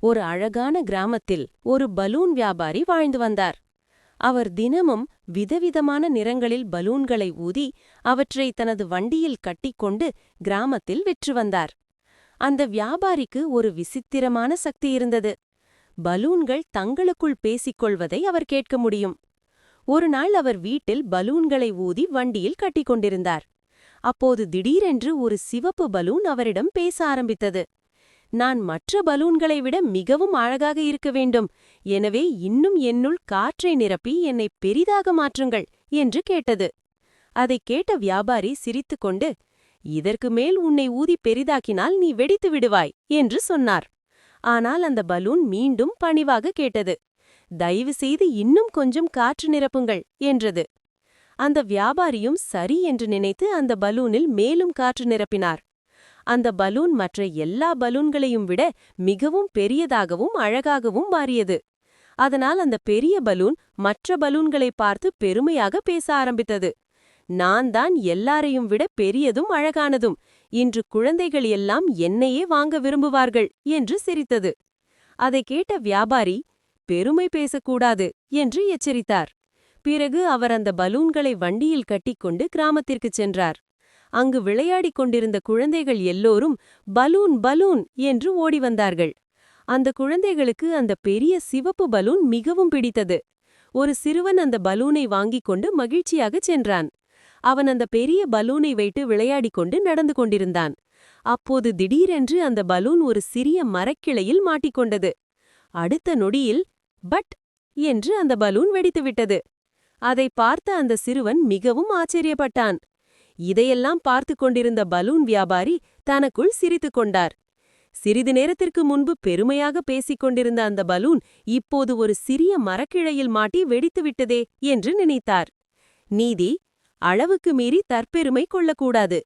ஒரு அழகான கிராமத்தில் ஒரு பலூன் வியாபாரி வாழ்ந்து வந்தார். அவர் தினமும் விதவிதமான நிறங்களில் பலூன்களை ஊதி அவற்றை தனது வண்டியில் கட்டிக்கொண்டு கிராமத்தில் விற்று வந்தார். அந்த வியாபாரிக்கு ஒரு விசித்திரமான சக்தி இருந்தது. பலூன்கள் தங்களுக்குள் பேசிக்கொள்வதை அவர் கேட்க முடியும். ஒரு நாள் அவர் வீட்டில் பலூன்களை ஊதி வண்டியில் கட்டிக்கொண்டிருந்தார். அப்போது திடீரென்று ஒரு சிவப்பு பலூன் அவரிடம் பேச ஆரம்பித்தது. நான் மற்ற பலூன்களை விட மிகவும் அழகாக இருக்க வேண்டும், எனவே இன்னும் என்னுள் காற்றை நிரப்பி என்னை பெரிதாக மாற்றுங்கள் என்று கேட்டது. அதைக் கேட்ட வியாபாரி சிரித்துக்கொண்டு, இதற்கு மேல் உன்னை ஊதி பெரிதாக்கினால் நீ வெடித்து விடுவாய் என்று சொன்னார். ஆனால் அந்த பலூன் மீண்டும் பணிவாக கேட்டது. தயவு செய்து இன்னும் கொஞ்சம் காற்று நிரப்புங்கள் என்றது. அந்த வியாபாரியும் சரி என்று நினைத்து அந்த பலூனில் மேலும் காற்று நிரப்பினார். அந்த பலூன் மற்ற எல்லா பலூன்களையும் விட மிகவும் பெரியதாகவும் அழகாகவும் மாறியது. அதனால் அந்த பெரிய பலூன் மற்ற பலூன்களை பார்த்து பெருமையாக பேச ஆரம்பித்தது. நான் தான் எல்லாரையும் விட பெரியதும் அழகானதும், இன்று குழந்தைகள் எல்லாம் என்னையே வாங்க விரும்புவார்கள் என்று சிரித்தது. அதை கேட்ட வியாபாரி, பெருமை பேசக்கூடாது என்று எச்சரித்தார். பிறகு அவர் அந்த பலூன்களை வண்டியில் கட்டிக்கொண்டு கிராமத்திற்குச் சென்றார். அங்கு விளையாடிக் கொண்டிருந்த குழந்தைகள் எல்லோரும் பலூன் பலூன் என்று ஓடி வந்தார்கள். அந்த குழந்தைகளுக்கு அந்த பெரிய சிவப்பு பலூன் மிகவும் பிடித்தது. ஒரு சிறுவன் அந்த பலூனை வாங்கிக் கொண்டு மகிழ்ச்சியாகச் சென்றான். அவன் அந்த பெரிய பலூனை வைத்து விளையாடிக் கொண்டு நடந்து கொண்டிருந்தான். அப்போது திடீரென்று அந்த பலூன் ஒரு சிறிய மரக்கிளையில் மாட்டிக்கொண்டது. அடுத்த நொடியில் பட் என்று அந்த பலூன் வெடித்துவிட்டது. அதை பார்த்த அந்த சிறுவன் மிகவும் ஆச்சரியப்பட்டான். இதையெல்லாம் பார்த்து கொண்டிருந்த பலூன் வியாபாரி தனக்குள் சிரித்துக் கொண்டார். சிறிது நேரத்திற்கு முன்பு பெருமையாக பேசிக் கொண்டிருந்த அந்த பலூன் இப்போது ஒரு சிறிய மரக்கிளையில் மாட்டி வெடித்துவிட்டதே என்று நினைத்தார். நீதி: அளவுக்கு மீறி தற்பெருமை கொள்ளக்கூடாது.